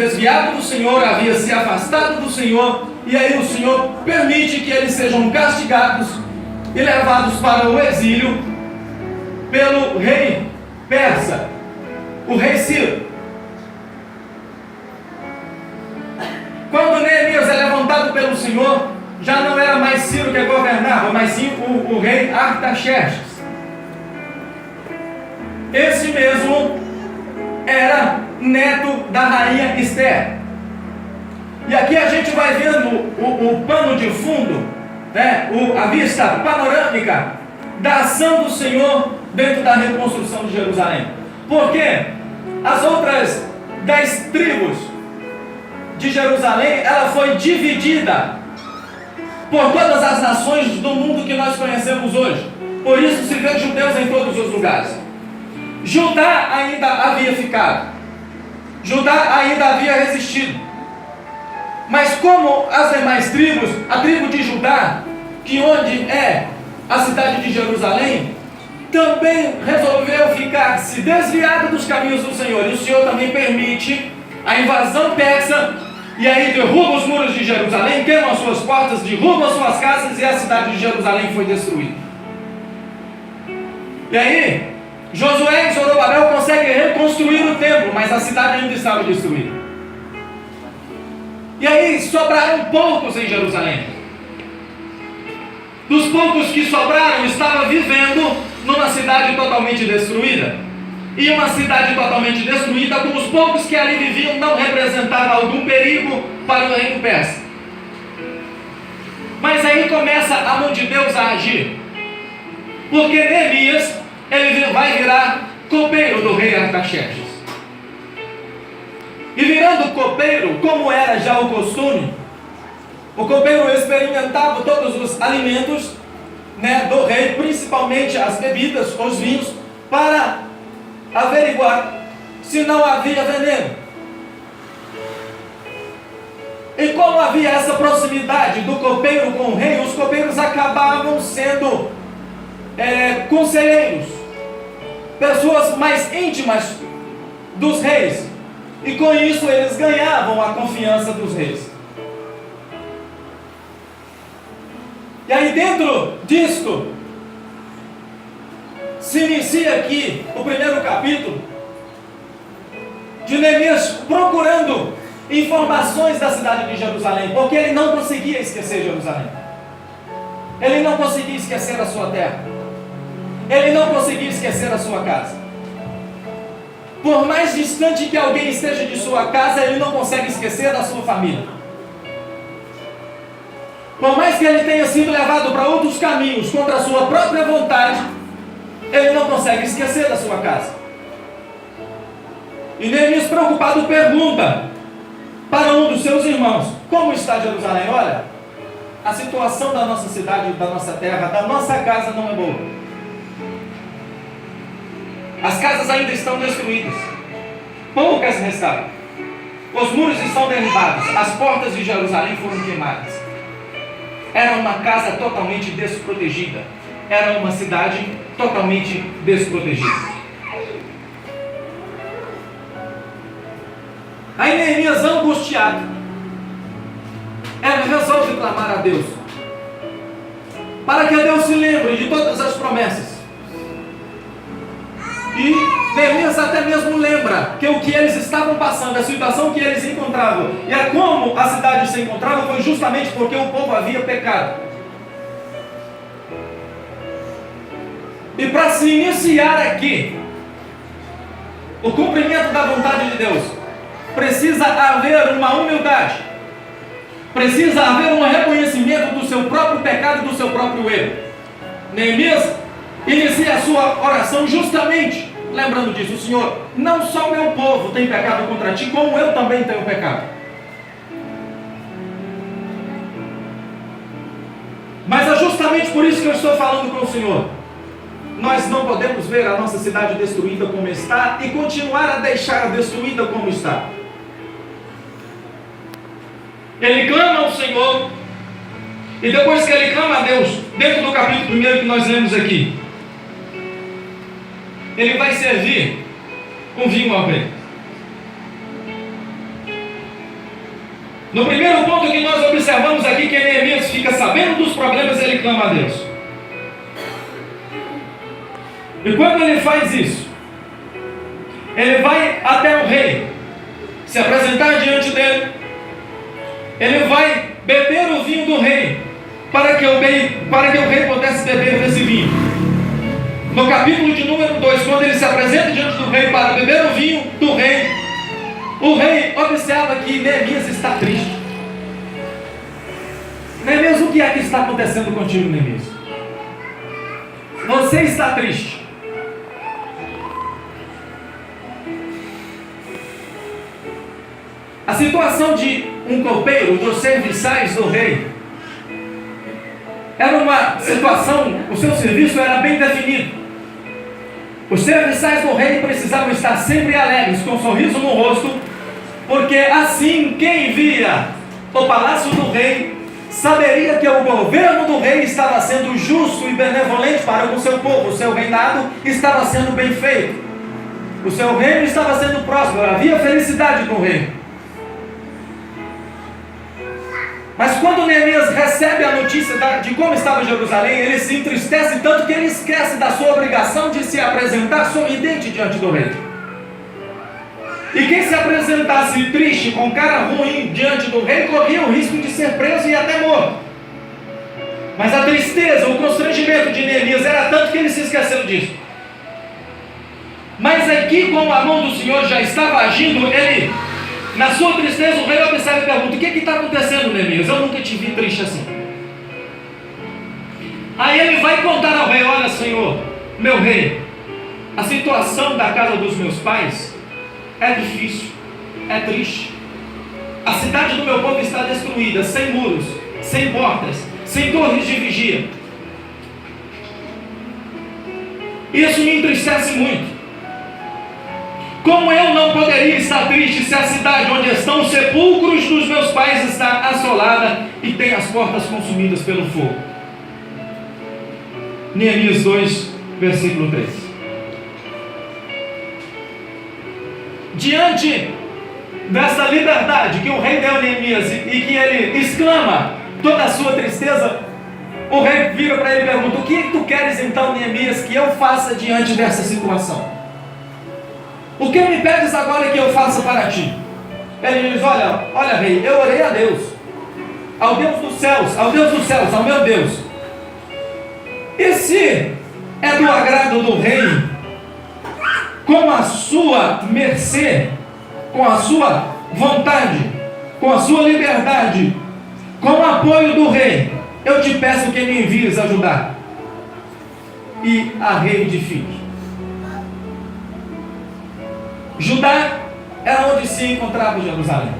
desviado do Senhor, havia se afastado do Senhor, e aí o Senhor permite que eles sejam castigados e levados para o exílio pelo rei persa, o rei Ciro. Quando Neemias é levantado pelo Senhor, já não era mais Ciro que governava, mas sim o rei Artaxerxes. Esse mesmo era neto da rainha Esther. E aqui a gente vai vendo o pano de fundo, né? A vista panorâmica da ação do Senhor dentro da reconstrução de Jerusalém. Porque as outras 10 tribos de Jerusalém, ela foi dividida por todas as nações do mundo que nós conhecemos hoje. Por isso se vê judeus em todos os lugares. Judá ainda havia ficado, Judá ainda havia resistido. Mas como as demais tribos, a tribo de Judá, que onde é a cidade de Jerusalém, também resolveu ficar se desviado dos caminhos do Senhor. E o Senhor também permite a invasão persa, e aí derruba os muros de Jerusalém, queima as suas portas, derruba as suas casas, e a cidade de Jerusalém foi destruída. E aí Josué e Zorobabel conseguem reconstruir o templo, mas a cidade ainda estava destruída. E aí sobraram poucos em Jerusalém. Dos poucos que sobraram, estava vivendo numa cidade totalmente destruída. E uma cidade totalmente destruída, com os poucos que ali viviam, não representava algum perigo para o reino persa. Mas aí começa a mão de Deus a agir. Porque Neemias, ele vai virar copeiro do rei Artaxerxes. E virando copeiro, como era já o costume, o copeiro experimentava todos os alimentos, né, do rei, principalmente as bebidas, os vinhos, para averiguar se não havia veneno. E como havia essa proximidade do copeiro com o rei, os copeiros acabavam sendo conselheiros, pessoas mais íntimas dos reis, e com isso eles ganhavam a confiança dos reis. E aí dentro disto se inicia aqui o primeiro capítulo de Neemias procurando informações da cidade de Jerusalém, porque ele não conseguia esquecer Jerusalém, ele não conseguia esquecer a sua terra, ele não conseguia esquecer a sua casa. Por mais distante que alguém esteja de sua casa, ele não consegue esquecer da sua família. Por mais que ele tenha sido levado para outros caminhos contra a sua própria vontade, ele não consegue esquecer da sua casa. E Neemias, preocupado, pergunta para um dos seus irmãos: como está Jerusalém? Olha, a situação da nossa cidade, da nossa terra, da nossa casa não é boa. As casas ainda estão destruídas, poucas restaram. Os muros estão derribados, as portas de Jerusalém foram queimadas. Era uma casa totalmente desprotegida, era uma cidade totalmente desprotegida. Aí Neemias, angustiado, ele resolve clamar a Deus, para que Deus se lembre de todas as promessas. E Neemias até mesmo lembra que o que eles estavam passando, a situação que eles encontravam, e a como a cidade se encontrava, foi justamente porque o povo havia pecado. E para se iniciar aqui o cumprimento da vontade de Deus, precisa haver uma humildade, precisa haver um reconhecimento do seu próprio pecado e do seu próprio erro. Neemias inicia a sua oração justamente lembrando disso: Senhor, não só o meu povo tem pecado contra ti, como eu também tenho pecado. Mas é justamente por isso que eu estou falando com o Senhor. Nós não podemos ver a nossa cidade destruída como está e continuar a deixar destruída como está. Ele clama ao Senhor, e depois que ele clama a Deus, dentro do capítulo 1 que nós lemos aqui, ele vai servir um vinho ao rei. No primeiro ponto que nós observamos aqui, que Neemias fica sabendo dos problemas, ele clama a Deus. E quando ele faz isso, ele vai até o rei, se apresentar diante dele. Ele vai beber o vinho do rei, para que o rei pudesse beber desse vinho. No capítulo de número 2, quando ele se apresenta diante do rei para beber o vinho do rei, o rei observa que Neemias está triste. Neemias, o que é que está acontecendo contigo, Neemias? Você está triste. A situação de um copeiro, dos serviçais do rei, era uma situação, o seu serviço era bem definido. Os serviçais do rei precisavam estar sempre alegres, com um sorriso no rosto, porque assim quem via o palácio do rei saberia que o governo do rei estava sendo justo e benevolente para com o seu povo, o seu reinado estava sendo bem feito, o seu reino estava sendo próspero, havia felicidade com o rei. Mas quando Neemias recebe a notícia de como estava Jerusalém, ele se entristece tanto que ele esquece da sua obrigação de se apresentar sorridente diante do rei. E quem se apresentasse triste, com cara ruim diante do rei, corria o risco de ser preso e até morto. Mas a tristeza, o constrangimento de Neemias era tanto que ele se esqueceu disso. Mas aqui, como a mão do Senhor já estava agindo, ele, na sua tristeza, o rei observa e pergunta: o que está acontecendo, Neemias? Eu nunca te vi triste assim. Aí ele vai contar ao rei: olha, Senhor, meu rei, a situação da casa dos meus pais é difícil, é triste. A cidade do meu povo está destruída, sem muros, sem portas, sem torres de vigia. Isso me entristece muito. Como eu não poderia estar triste se a cidade onde estão os sepulcros dos meus pais está assolada e tem as portas consumidas pelo fogo? Neemias 2, versículo 3. Diante dessa liberdade que o rei deu a Neemias e que ele exclama toda a sua tristeza, o rei vira para ele e pergunta: o que tu queres então, Neemias, que eu faça diante dessa situação? O que me pedes agora que eu faça para ti? Ele diz: olha rei, eu orei a Deus, ao Deus dos céus, ao meu Deus. E se é do agrado do rei, com a sua mercê, com a sua vontade, com a sua liberdade, com o apoio do rei, eu te peço que me envies ajudar e a reedifique. Judá era onde se encontrava Jerusalém,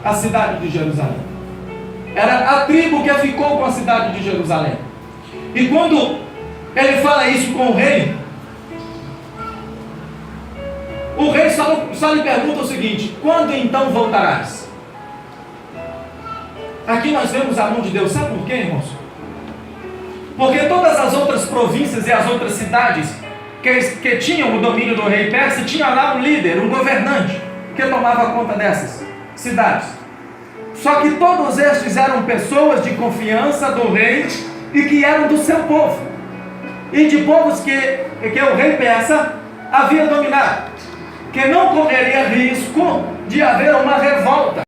a cidade de Jerusalém. Era a tribo que ficou com a cidade de Jerusalém. E quando ele fala isso com o rei só lhe pergunta o seguinte: quando então voltarás? Aqui nós vemos a mão de Deus. Sabe por quê, irmãos? Porque todas as outras províncias e as outras cidades que tinham o domínio do rei persa, tinha lá um líder, um governante, que tomava conta dessas cidades. Só que todos estes eram pessoas de confiança do rei e que eram do seu povo, e de povos que o rei persa havia dominado, que não correria risco de haver uma revolta.